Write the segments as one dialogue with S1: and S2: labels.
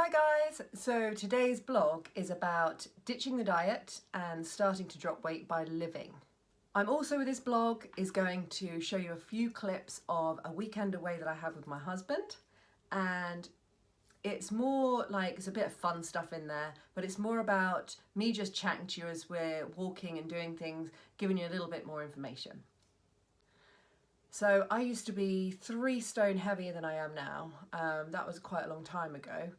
S1: Hi guys! So today's blog is about ditching the diet and starting to drop weight by living. I'm also with this blog is going to show you a few clips of a weekend away that I had with my husband, and it's more like there's a bit of fun stuff in there, but it's more about me just chatting to you as we're walking and doing things, giving you a little bit more information. So I used to be 3 stone heavier than I am now. That was quite a long time ago.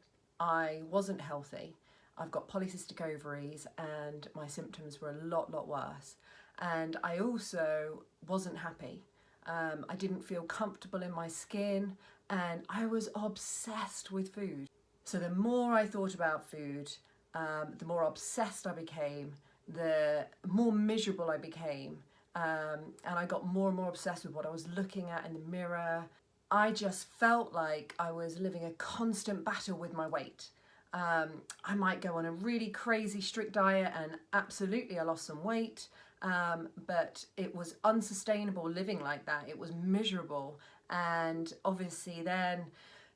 S1: I wasn't healthy. I've got polycystic ovaries and my symptoms were a lot worse. And I also wasn't happy. I didn't feel comfortable in my skin and I was obsessed with food. So the more I thought about food, the more obsessed I became, the more miserable I became. And I got more and more obsessed with what I was looking at in the mirror. I just felt like I was living a constant battle with my weight. I might go on a really crazy strict diet and absolutely I lost some weight, but it was unsustainable living like that. It was miserable, and obviously then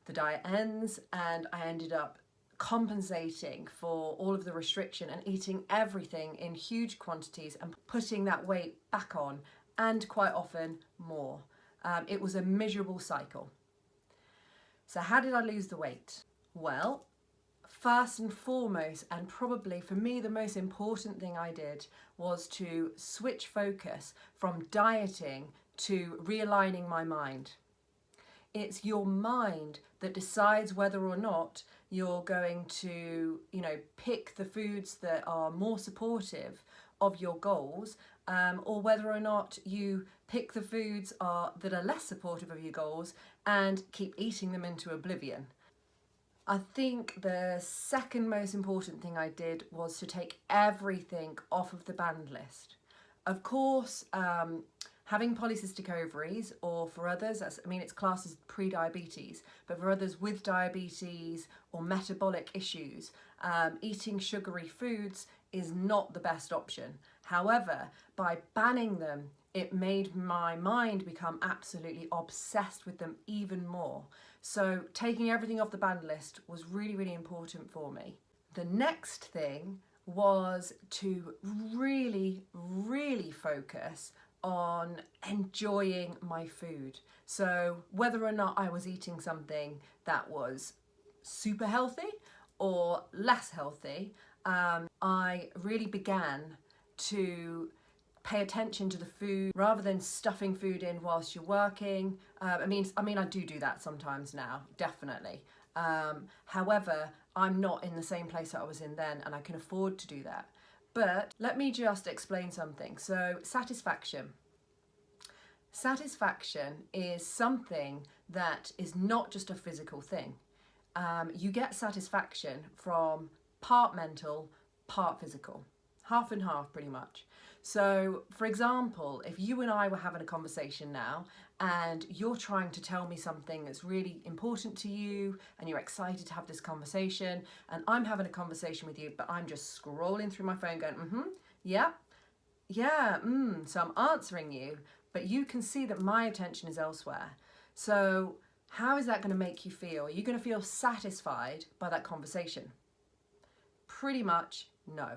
S1: the diet ends and I ended up compensating for all of the restriction and eating everything in huge quantities and putting that weight back on, and quite often more. It was a miserable cycle. So how did I lose the weight? Well, first and foremost, and probably for me the most important thing I did, was to switch focus from dieting to realigning my mind. It's your mind that decides whether or not you're going to, pick the foods that are more supportive of your goals, or whether or not you pick the foods that are less supportive of your goals and keep eating them into oblivion. I think the second most important thing I did was to take everything off of the banned list. Of course, having polycystic ovaries, or for others, it's classed as pre-diabetes, but for others with diabetes or metabolic issues, eating sugary foods is not the best option. However, by banning them, it made my mind become absolutely obsessed with them even more. So taking everything off the banned list was really important for me. The next thing was to really focus on enjoying my food. So whether or not I was eating something that was super healthy or less healthy, I really began to pay attention to the food rather than stuffing food in whilst you're working. I do that sometimes now, definitely. However, I'm not in the same place that I was in then, and I can afford to do that. But let me just explain something. So satisfaction. Satisfaction is something that is not just a physical thing. You get satisfaction from part mental, part physical. Half and half, pretty much. So, for example, if you and I were having a conversation now and you're trying to tell me something that's really important to you and you're excited to have this conversation, and I'm having a conversation with you, but I'm just scrolling through my phone going, yeah, so I'm answering you, but you can see that my attention is elsewhere. So how is that going to make you feel? Are you going to feel satisfied by that conversation? Pretty much no.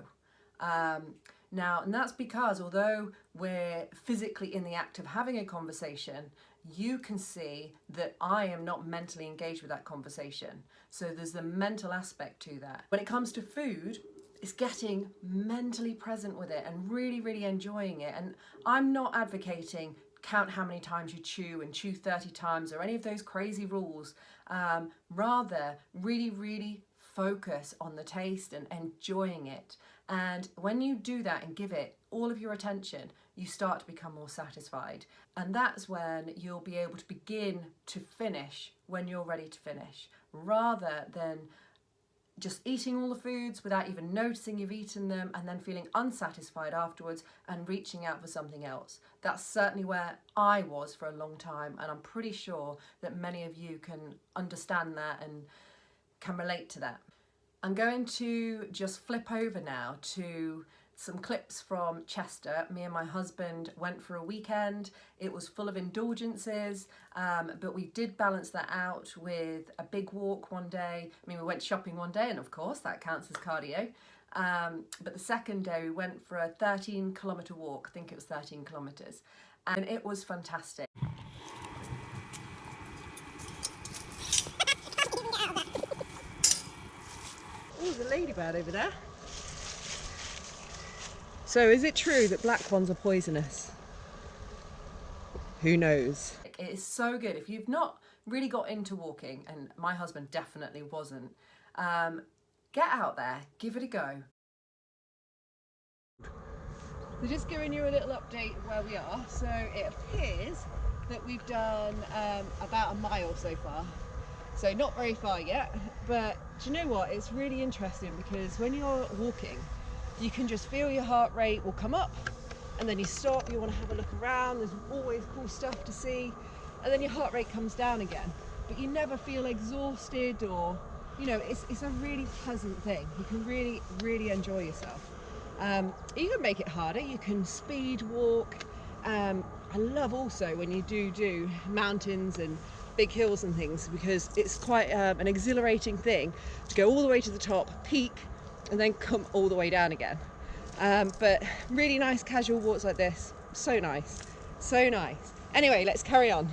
S1: And that's because although we're physically in the act of having a conversation, you can see that I am not mentally engaged with that conversation. So there's the mental aspect to that. When it comes to food, it's getting mentally present with it and really enjoying it. And I'm not advocating count how many times you chew and chew 30 times or any of those crazy rules. Rather, really focus on the taste and enjoying it. And when you do that and give it all of your attention, you start to become more satisfied. And that's when you'll be able to begin to finish when you're ready to finish, rather than just eating all the foods without even noticing you've eaten them and then feeling unsatisfied afterwards and reaching out for something else. That's certainly where I was for a long time, and I'm pretty sure that many of you can understand that and can relate to that. I'm going to just flip over now to some clips from Chester. Me and my husband went for a weekend. It was full of indulgences, but we did balance that out with a big walk one day. I mean, we went shopping one day, and of course that counts as cardio. But the second day we went for a 13-kilometre walk. I think it was 13 kilometres, and it was fantastic. Oh, there's a ladybird over there. So is it true that black ones are poisonous? Who knows? It is so good. If you've not really got into walking, and my husband definitely wasn't, get out there, give it a go. So just giving you a little update of where we are. So it appears that we've done about a mile so far. So not very far yet, but do you know what? It's really interesting because when you're walking, you can just feel your heart rate will come up, and then you stop, you want to have a look around, there's always cool stuff to see, and then your heart rate comes down again. But you never feel exhausted, or, you know, it's a really pleasant thing. You can really, really enjoy yourself. You can make it harder, you can speed walk. I love also when you do mountains and big hills and things, because it's quite an exhilarating thing to go all the way to the top, peak, and then come all the way down again. But really nice casual walks like this, so nice, so nice. Anyway, let's carry on.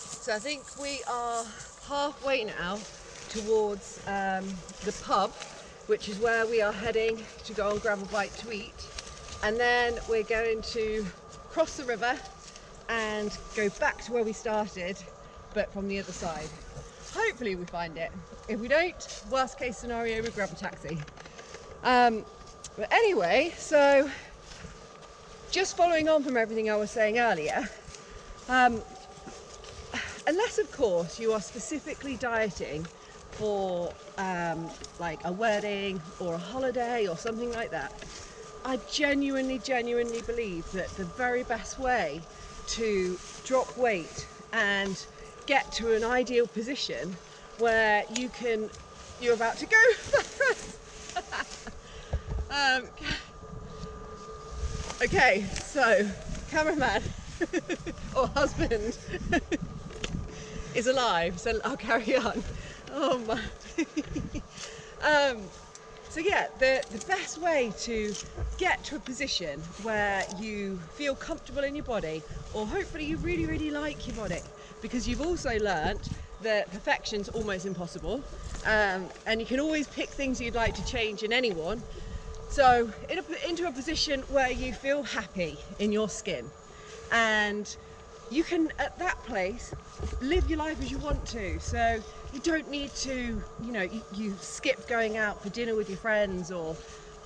S1: So I think we are halfway now towards the pub, which is where we are heading to go and grab a bite to eat. And then we're going to cross the river and go back to where we started, but from the other side. Hopefully we find it. If we don't, worst case scenario, we grab a taxi. But anyway, so just following on from everything I was saying earlier, unless of course you are specifically dieting for like a wedding or a holiday or something like that, I genuinely believe that the very best way to drop weight and get to an ideal position where you're about to go okay, so cameraman or husband is alive, so I'll carry on. Oh my. So yeah, the best way to get to a position where you feel comfortable in your body, or hopefully you really like your body, because you've also learnt that perfection's almost impossible, and you can always pick things you'd like to change in anyone. So into a position where you feel happy in your skin, and you can at that place live your life as you want to. So you don't need to, you know, you skip going out for dinner with your friends, or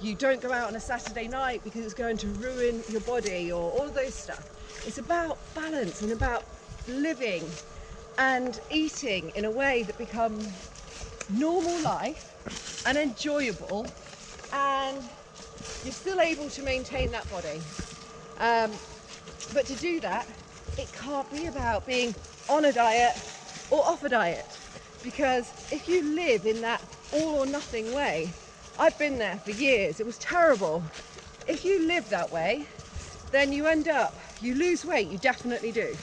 S1: you don't go out on a Saturday night because it's going to ruin your body, or all of those stuff. It's about balance and about living and eating in a way that becomes normal life and enjoyable, and you're still able to maintain that body. But to do that, it can't be about being on a diet or off a diet, because if you live in that all or nothing way, I've been there for years, it was terrible. If you live that way, then you lose weight, you definitely do.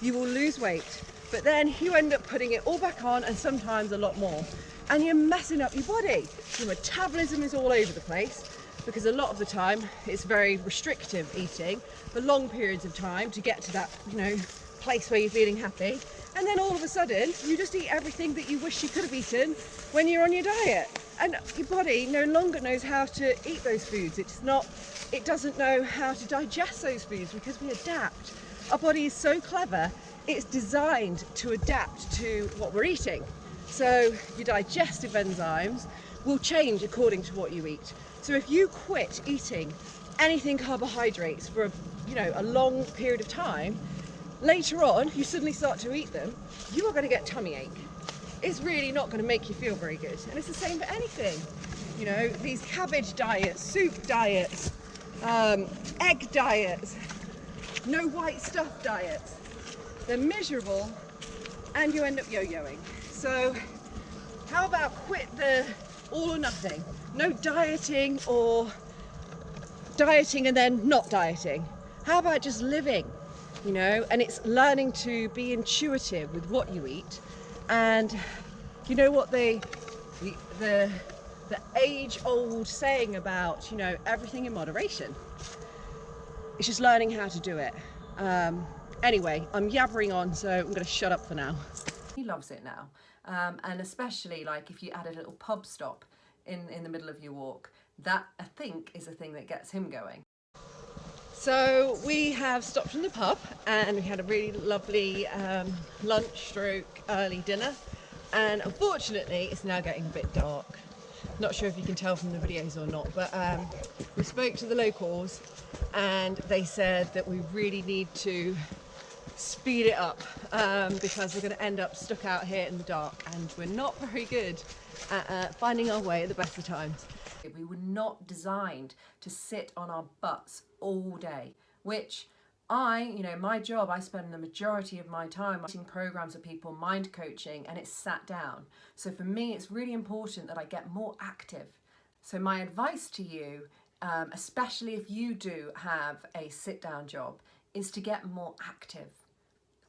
S1: You will lose weight, but then you end up putting it all back on, and sometimes a lot more. And you're messing up your body. Your metabolism is all over the place, because a lot of the time it's very restrictive eating for long periods of time to get to that, you know, place where you're feeling happy. And then all of a sudden you just eat everything that you wish you could have eaten when you're on your diet, and your body no longer knows how to eat those foods. It doesn't know how to digest those foods, because we adapt. Our body is so clever, it's designed to adapt to what we're eating. So your digestive enzymes will change according to what you eat. So if you quit eating anything carbohydrates for a long period of time, later on you suddenly start to eat them, you are going to get tummy ache. It's really not going to make you feel very good. And it's the same for anything. You know, these cabbage diets, soup diets, egg diets, no white stuff diets. They're miserable and you end up yo-yoing. So how about quit the all or nothing? No dieting or dieting and then not dieting. How about just living, you know? And it's learning to be intuitive with what you eat. And you know what the age-old saying about, you know, everything in moderation. It's just learning how to do it. Anyway, I'm yabbering on, so I'm going to shut up for now. He loves it now, and especially like if you add a little pub stop in the middle of your walk, that I think is the thing that gets him going. So we have stopped in the pub and we had a really lovely lunch stroke early dinner, and unfortunately it's now getting a bit dark. Not sure if you can tell from the videos or not, but we spoke to the locals and they said that we really need to speed it up because we're going to end up stuck out here in the dark, and we're not very good at finding our way at the best of times. We were not designed to sit on our butts all day, which my job, I spend the majority of my time watching programs of people, mind coaching, and it's sat down. So for me, it's really important that I get more active. So my advice to you, especially if you do have a sit-down job, is to get more active.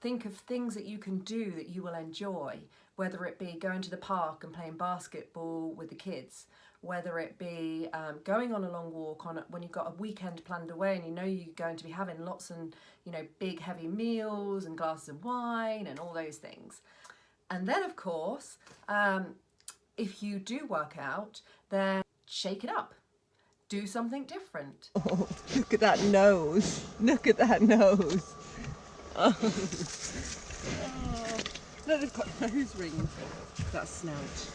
S1: Think of things that you can do that you will enjoy, whether it be going to the park and playing basketball with the kids, whether it be going on a long walk when you've got a weekend planned away and you know you're going to be having lots and, you know, big heavy meals and glasses of wine and all those things. And then of course, if you do work out, then shake it up. Do something different. Oh, look at that nose. Look at that nose. Oh. Oh. Look, they've got nose rings. That snout.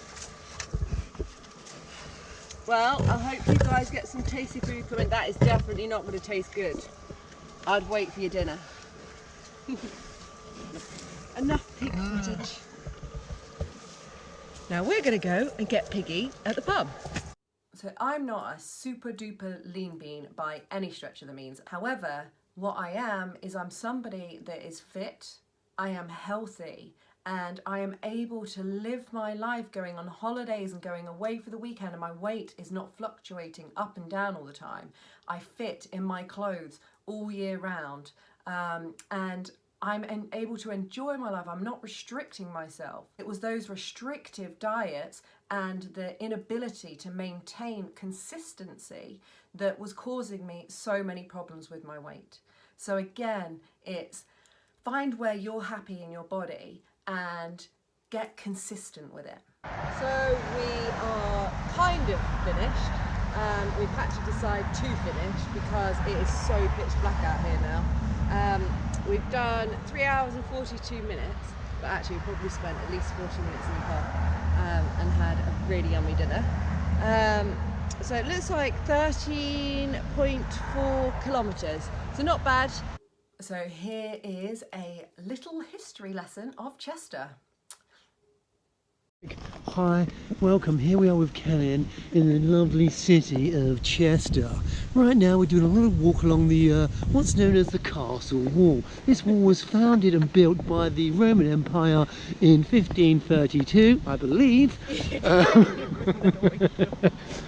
S1: Well, I hope you guys get some tasty food coming. That is definitely not going to taste good. I'd wait for your dinner. Enough pig footage. Now we're going to go and get Piggy at the pub. So I'm not a super duper lean bean by any stretch of the means. However, what I am is I'm somebody that is fit, I am healthy, and I am able to live my life going on holidays and going away for the weekend, and my weight is not fluctuating up and down all the time. I fit in my clothes all year round, and I'm able to enjoy my life. I'm not restricting myself. It was those restrictive diets and the inability to maintain consistency that was causing me so many problems with my weight. So again, it's find where you're happy in your body and get consistent with it. So we are kind of finished. We've had to decide to finish because it is so pitch black out here now. We've done 3 hours and 42 minutes, but actually we probably spent at least 40 minutes in the pub and had a really yummy dinner. So it looks like 13.4 kilometres, so not bad. So here is a little history lesson of Chester.
S2: Hi, welcome. Here we are with Kellyanne in the lovely city of Chester. Right now we're doing a little walk along the what's known as the Castle Wall. This wall was founded and built by the Roman Empire in 1532, I believe.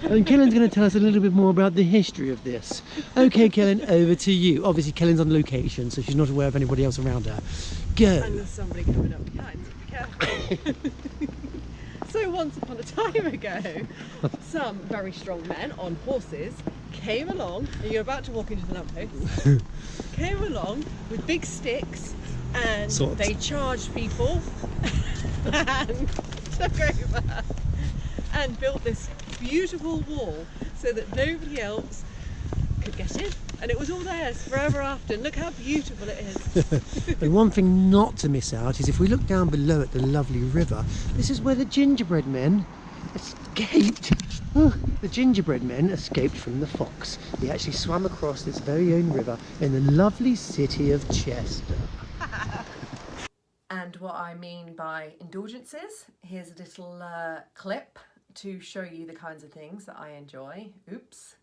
S2: And Kellyanne's going to tell us a little bit more about the history of this. Okay, Kellyanne, over to you. Obviously Kellyann's on location, so she's not aware of anybody else around her. Go.
S1: And there's somebody coming up behind, so be careful. So once upon a time ago, some very strong men on horses came along, and you're about to walk into the lamppost, came along with big sticks, and they charged people and took over and built this beautiful wall so that nobody else could get in. And it was all theirs forever after. And look how beautiful it is.
S2: And one thing not to miss out is if we look down below at the lovely river, this is where the gingerbread men escaped. Oh, the gingerbread men escaped from the fox. They actually swam across this very own river in the lovely city of Chester.
S1: And what I mean by indulgences, here's a little clip to show you the kinds of things that I enjoy. Oops.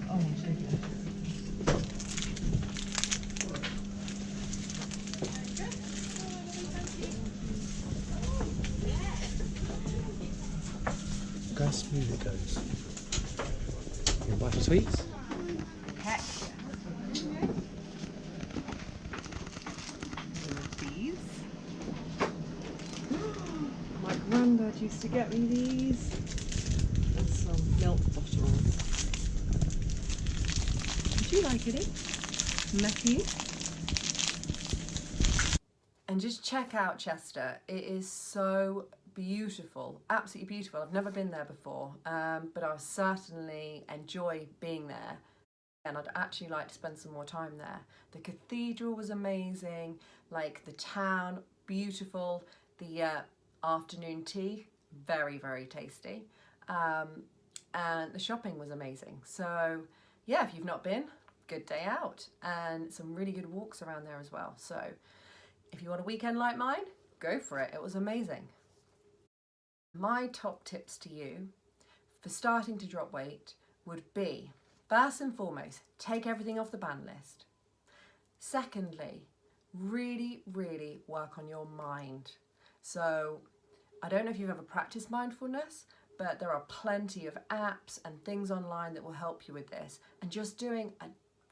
S1: Oh,
S2: sweets?
S1: Heck yeah. These. My granddad used to get me these. And some milk bottles. Would you like any, Matthew? And just check out Chester. It is so beautiful, absolutely beautiful. I've never been there before, but I certainly enjoy being there. And I'd actually like to spend some more time there. The cathedral was amazing, like the town, beautiful. The afternoon tea, very, very tasty. And the shopping was amazing. So yeah, if you've not been, good day out. And some really good walks around there as well. So if you want a weekend like mine, go for it. It was amazing. My top tips to you for starting to drop weight would be, first and foremost, take everything off the ban list. Secondly, really, really work on your mind. So I don't know if you've ever practiced mindfulness, but there are plenty of apps and things online that will help you with this. And just doing a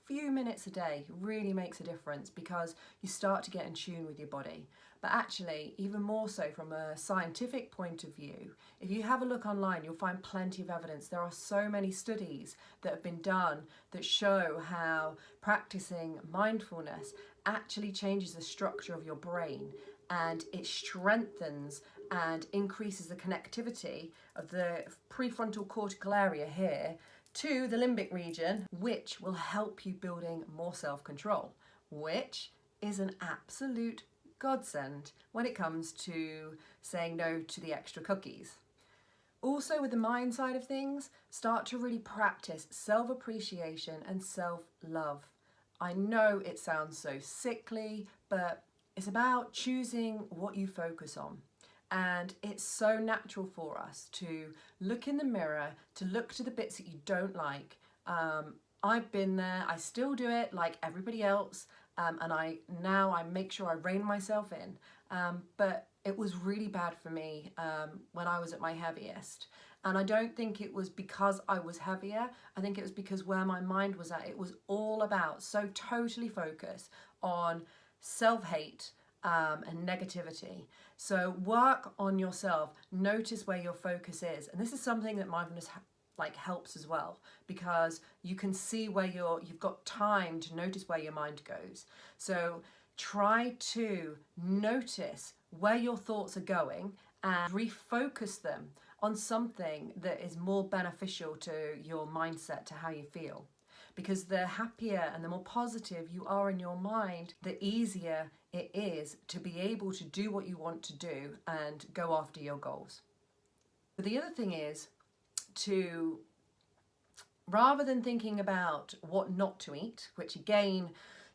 S1: few minutes a day really makes a difference because you start to get in tune with your body. But actually, even more so from a scientific point of view, if you have a look online, you'll find plenty of evidence. There are so many studies that have been done that show how practicing mindfulness actually changes the structure of your brain, and it strengthens and increases the connectivity of the prefrontal cortical area here to the limbic region, which will help you building more self-control, which is an absolute godsend when it comes to saying no to the extra cookies. Also, with the mind side of things, start to really practice self-appreciation and self-love. I know it sounds so sickly, but it's about choosing what you focus on. And it's so natural for us to look in the mirror, to look to the bits that you don't like. I've been there, I still do it like everybody else, and I make sure I rein myself in. But it was really bad for me when I was at my heaviest. And I don't think it was because I was heavier, I think it was because where my mind was at, it was all about so totally focused on self-hate and negativity. So work on yourself, notice where your focus is. And this is something that mindfulness helps as well, because you can see where you've got time to notice where your mind goes. So try to notice where your thoughts are going and refocus them on something that is more beneficial to your mindset, to how you feel. Because the happier and the more positive you are in your mind, the easier it is to be able to do what you want to do and go after your goals. But the other thing is to, rather than thinking about what not to eat, which again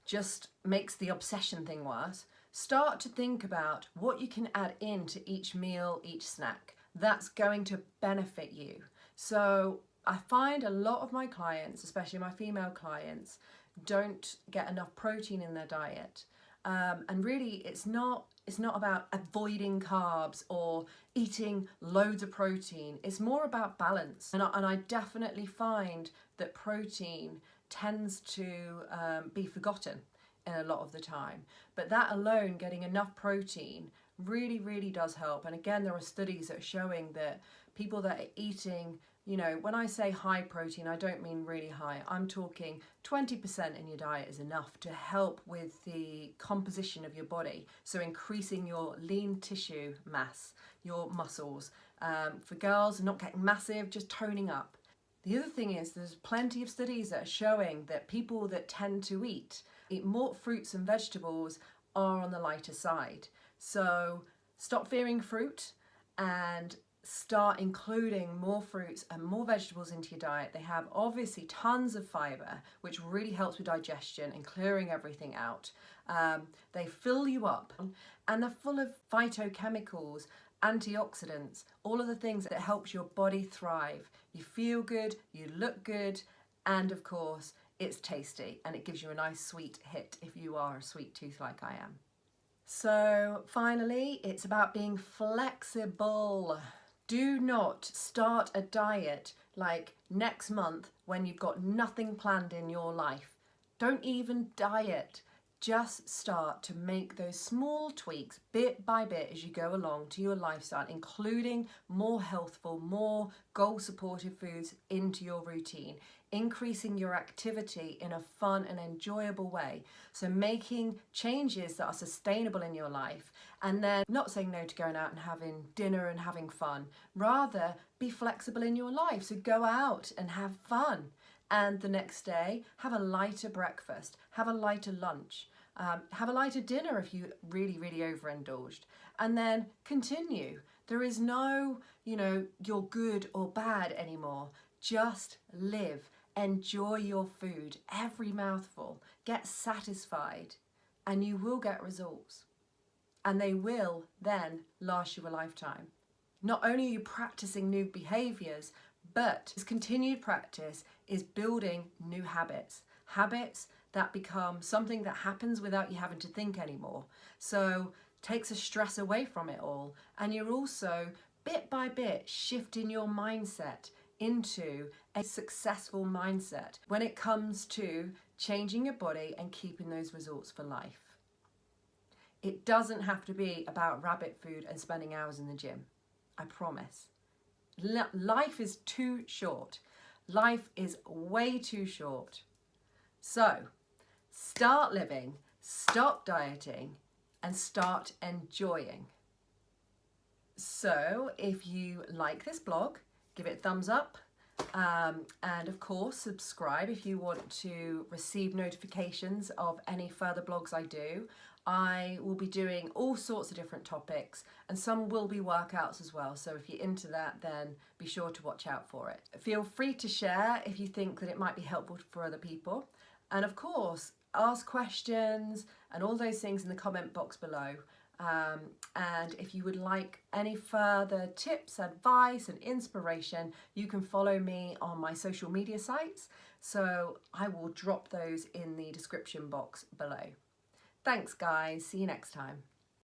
S1: just makes the obsession thing worse, start to think about what you can add into each meal, each snack, that's going to benefit you. So I find a lot of my clients, especially my female clients, don't get enough protein in their diet. And really it's not about avoiding carbs or eating loads of protein. It's more about balance. And I definitely find that protein tends to be forgotten a lot of the time. But that alone, getting enough protein, really, really does help. And again, there are studies that are showing that people that are eating, when I say high protein, I don't mean really high. I'm talking 20% in your diet is enough to help with the composition of your body. So increasing your lean tissue mass, your muscles. For girls, not getting massive, just toning up. The other thing is there's plenty of studies that are showing that people that tend to eat more fruits and vegetables are on the lighter side. So stop fearing fruit and start including more fruits and more vegetables into your diet. They have obviously tons of fiber, which really helps with digestion and clearing everything out. They fill you up, and they're full of phytochemicals, antioxidants, all of the things that helps your body thrive. You feel good, you look good, and of course it's tasty, and it gives you a nice sweet hit if you are a sweet tooth like I am. So finally, it's about being flexible. Do not start a diet like next month when you've got nothing planned in your life. Don't even diet. Just start to make those small tweaks bit by bit as you go along to your lifestyle, including more healthful, more goal-supported foods into your routine, increasing your activity in a fun and enjoyable way. So making changes that are sustainable in your life, and then not saying no to going out and having dinner and having fun. Rather, be flexible in your life. So go out and have fun. And the next day, have a lighter breakfast, have a lighter lunch, have a lighter dinner if you really overindulged, and then continue. There is no, you're good or bad anymore. Just live, enjoy your food, every mouthful, get satisfied, and you will get results. And they will then last you a lifetime. Not only are you practicing new behaviours, but this continued practice is building new habits. Habits that become something that happens without you having to think anymore. So takes the stress away from it all. And you're also, bit by bit, shifting your mindset into a successful mindset when it comes to changing your body and keeping those results for life. It doesn't have to be about rabbit food and spending hours in the gym. I promise. Life is too short. Life is way too short. So, start living, stop dieting, and start enjoying. So, if you like this blog, give it a thumbs up. And of course, subscribe if you want to receive notifications of any further blogs I do. I will be doing all sorts of different topics, and some will be workouts as well. So if you're into that, then be sure to watch out for it. Feel free to share if you think that it might be helpful for other people. And of course, ask questions and all those things in the comment box below. And if you would like any further tips, advice and inspiration, you can follow me on my social media sites. So I will drop those in the description box below. Thanks guys, see you next time.